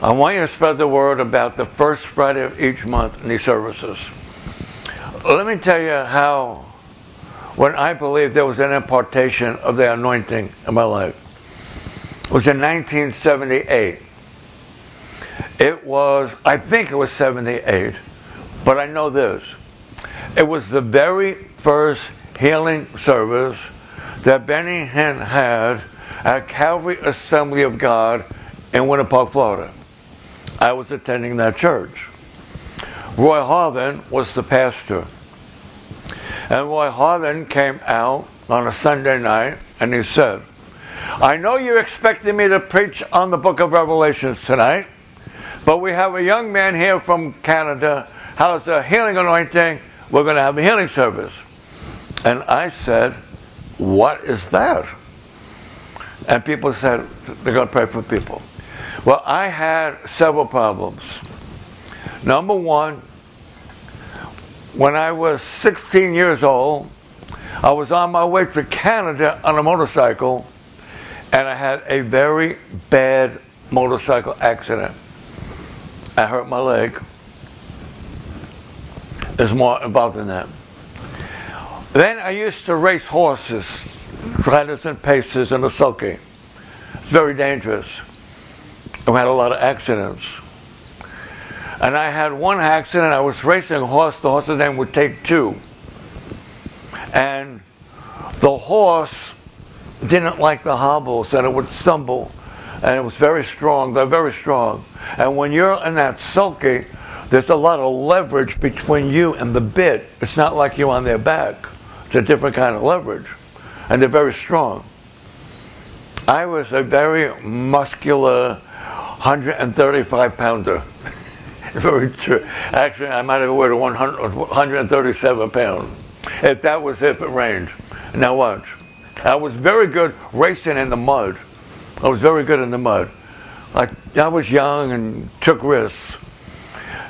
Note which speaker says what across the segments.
Speaker 1: I want you to spread the word about the first Friday of each month in these services. Let me tell you how, when I believe there was an impartation of the anointing in my life. It was in 1978. I think it was 78, but I know this. It was the very first healing service that Benny Hinn had at Calvary Assembly of God in Winter Park, Florida. I was attending that church. Roy Harlan was the pastor. And Roy Harlan came out on a Sunday night and he said, I know you expected me to preach on the book of Revelations tonight, but we have a young man here from Canada, has a healing anointing. We're going to have a healing service. And I said, what is that? And people said, they're going to pray for people. Well, I had several problems. Number one, when I was 16 years old, I was on my way to Canada on a motorcycle, and I had a very bad motorcycle accident. I hurt my leg. There's more involved in that. Then I used to race horses, Riders and Pacers in the sulky. It's very dangerous. I had a lot of accidents. And I had one accident. I was racing a horse. The horse's name would Take Two. And the horse didn't like the hobbles, and it would stumble. And it was very strong. They're very strong. And when you're in that sulky, there's a lot of leverage between you and the bit. It's not like you're on their back. It's a different kind of leverage. And they're very strong. I was a very muscular 135-pounder. Very true. Actually, I might have weighed 137 pounds. If that was if it rained. Now watch. I was very good racing in the mud. I was very good in the mud. I was young and took risks.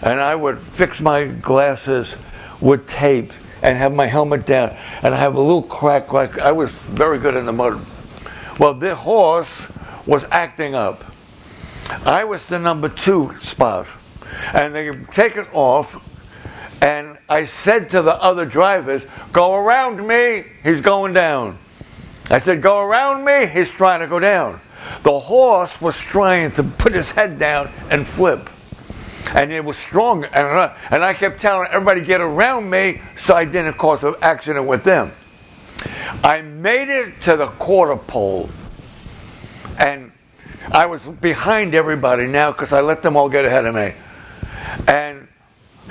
Speaker 1: And I would fix my glasses with tape and have my helmet down. And I have a little crack. Like I was very good in the mud. Well, the horse was acting up. I was the number 2 spot. And they take it off. And I said to the other drivers, go around me, he's going down. I said, go around me, he's trying to go down. The horse was trying to put his head down and flip. And it was strong. And I kept telling everybody, get around me, so I didn't cause an accident with them. I made it to the quarter pole. And I was behind everybody now because I let them all get ahead of me. And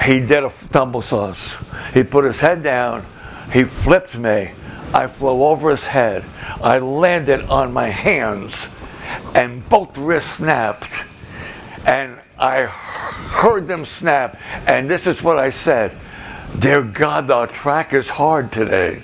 Speaker 1: he did a tumble sauce. He put his head down. He flipped me. I flew over his head. I landed on my hands. And both wrists snapped. And I heard them snap. And this is what I said. Dear God, the track is hard today.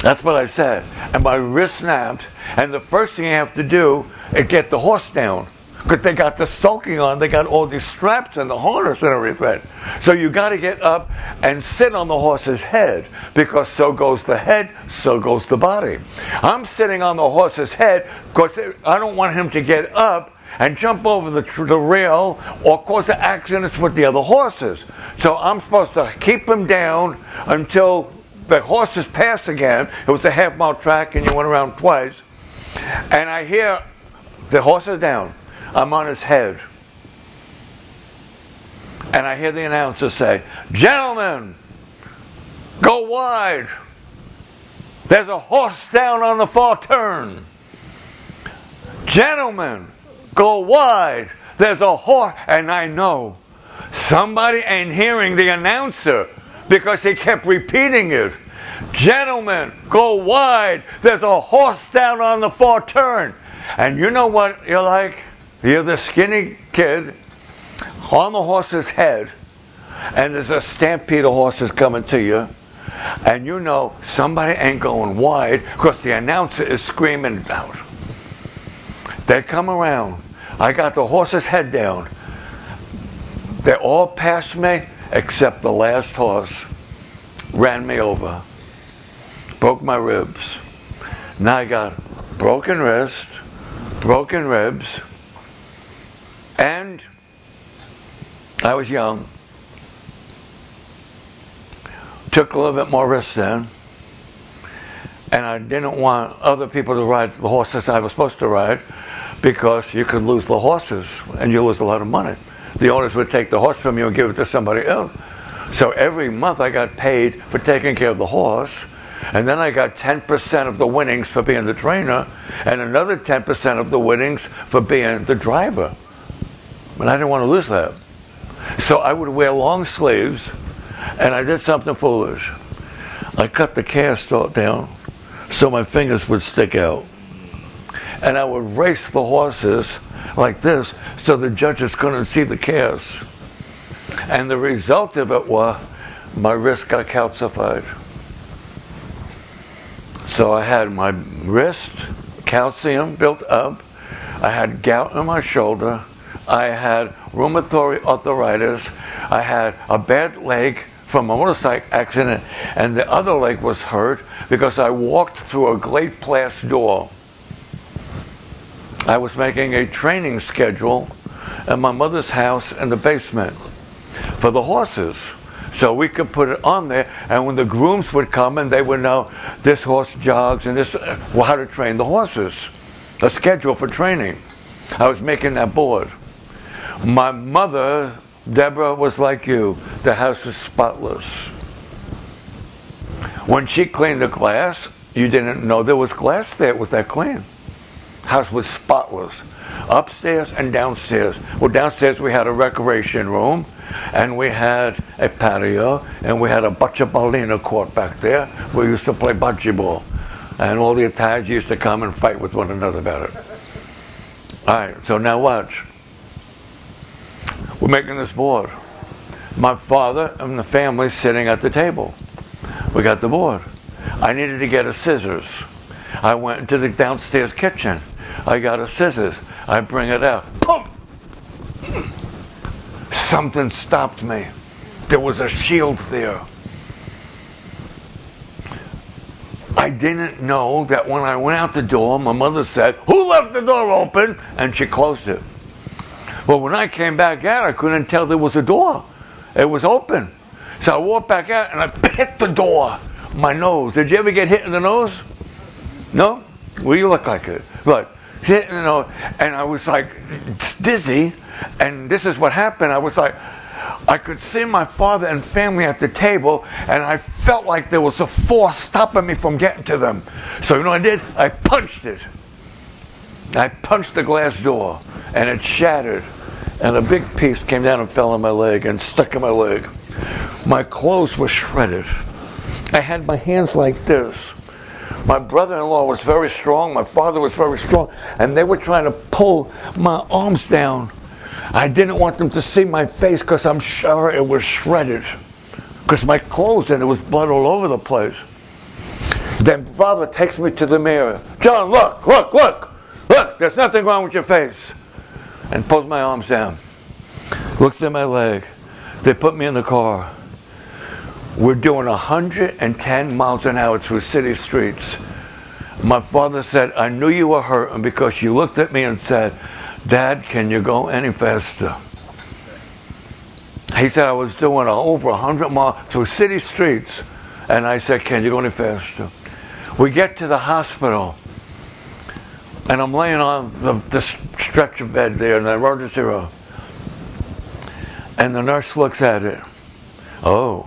Speaker 1: That's what I said. And my wrist snapped. And the first thing you have to do is get the horse down. Because they got the sulking on, they got all these straps and the harness and everything. So you got to get up and sit on the horse's head, because so goes the head, so goes the body. I'm sitting on the horse's head because I don't want him to get up and jump over the rail or cause accidents with the other horses. So I'm supposed to keep him down until the horses pass again. It was a half-mile track and you went around twice. And I hear the horse is down. I'm on his head. And I hear the announcer say, gentlemen, go wide. There's a horse down on the far turn. Gentlemen, go wide. There's a horse. And I know somebody ain't hearing the announcer because he kept repeating it. Gentlemen, go wide. There's a horse down on the far turn. And you know what you're like? You're the skinny kid on the horse's head, and there's a stampede of horses coming to you, and you know somebody ain't going wide because the announcer is screaming out. They come around. I got the horse's head down. They all passed me except the last horse. Ran me over. Broke my ribs. Now I got broken wrist, broken ribs, And I was young. Took a little bit more risk then. And I didn't want other people to ride the horses I was supposed to ride, because you could lose the horses and you lose a lot of money. The owners would take the horse from you and give it to somebody else. So every month I got paid for taking care of the horse, and then I got 10% of the winnings for being the trainer, and another 10% of the winnings for being the driver. And I didn't want to lose that. So I would wear long sleeves, and I did something foolish. I cut the cast down so my fingers would stick out. And I would race the horses like this so the judges couldn't see the cast. And the result of it was my wrist got calcified. So I had my wrist, calcium built up. I had gout in my shoulder. I had rheumatoid arthritis. I had a bad leg from a motorcycle accident, and the other leg was hurt because I walked through a great glass door. I was making a training schedule at my mother's house in the basement for the horses, so we could put it on there, and when the grooms would come and they would know this horse jogs and this, well, how to train the horses, a schedule for training. I was making that board. My mother, Deborah, was like you. The house was spotless. When she cleaned the glass, you didn't know there was glass there. It was that clean. House was spotless. Upstairs and downstairs. Well, downstairs we had a recreation room, and we had a patio, and we had a bocce ballina court back there. We used to play bocce ball. And all the Italians used to come and fight with one another about it. All right, so now watch. We're making this board. My father and the family sitting at the table. We got the board. I needed to get a scissors. I went into the downstairs kitchen. I got a scissors. I bring it out. Boom! Something stopped me. There was a shield there. I didn't know that when I went out the door, my mother said, "Who left the door open?" And she closed it. Well, when I came back out, I couldn't tell there was a door. It was open. So I walked back out and I hit the door. My nose. Did you ever get hit in the nose? No? Well, you look like it. But hit in the nose. And I was like dizzy. And this is what happened. I was like, I could see my father and family at the table, and I felt like there was a force stopping me from getting to them. So you know what I did? I punched it. I punched the glass door, and it shattered. And a big piece came down and fell on my leg and stuck in my leg. My clothes were shredded. I had my hands like this. My brother-in-law was very strong. My father was very strong. And they were trying to pull my arms down. I didn't want them to see my face because I'm sure it was shredded. Because my clothes, and there was blood all over the place. Then father takes me to the mirror. "John, look, look, look. Look, there's nothing wrong with your face." And pulls my arms down. Looks at my leg. They put me in the car. We're doing 110 miles an hour through city streets. My father said, "I knew you were hurting because you looked at me and said, 'Dad, can you go any faster?'" He said I was doing over 100 miles through city streets. And I said, "Can you go any faster?" We get to the hospital. And I'm laying on the stretcher bed there in the emergency room. And the nurse looks at it. "Oh."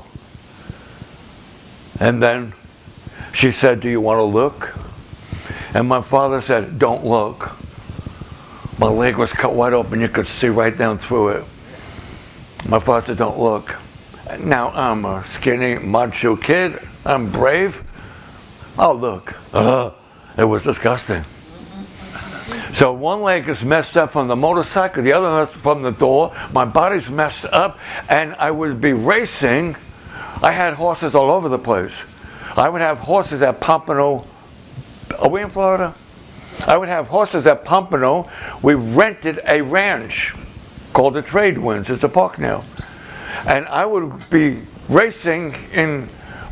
Speaker 1: And then she said, "Do you want to look?" And my father said, "Don't look." My leg was cut wide open. You could see right down through it. My father said, "Don't look." Now, I'm a skinny, macho kid. I'm brave. I'll look. It was disgusting. So one leg is messed up from the motorcycle, the other from the door. My body's messed up, and I would be racing. I had horses all over the place. I would have horses at Pompano. Are we in Florida? I would have horses at Pompano. We rented a ranch called the Trade Winds. It's a park now. And I would be racing in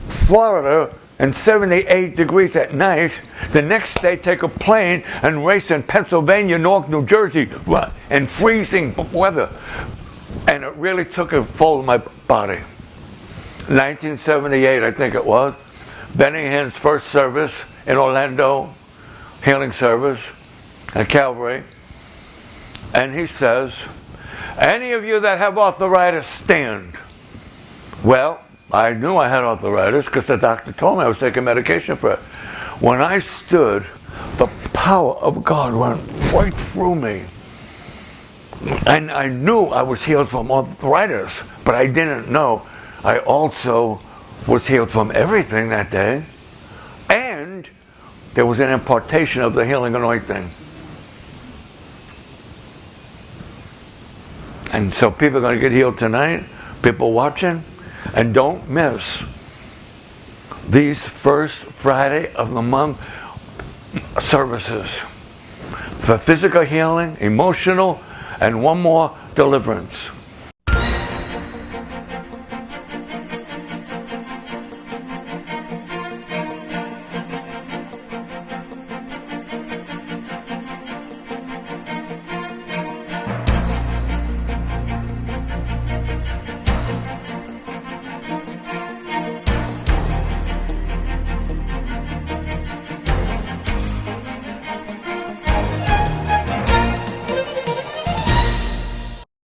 Speaker 1: Florida and 78 degrees at night. The next day, take a plane and race in Pennsylvania, Newark, New Jersey, in freezing weather. And it really took a toll on my body. 1978, I think it was. Benny Hinn's first service in Orlando, healing service at Calvary. And he says, any of you that have arthritis, stand. Well, I knew I had arthritis because the doctor told me I was taking medication for it. When I stood, the power of God went right through me. And I knew I was healed from arthritis, but I didn't know I also was healed from everything that day. And there was an impartation of the healing anointing. And so people are going to get healed tonight, people watching, and don't miss these first Friday of the month services for physical healing, emotional, and one more, deliverance.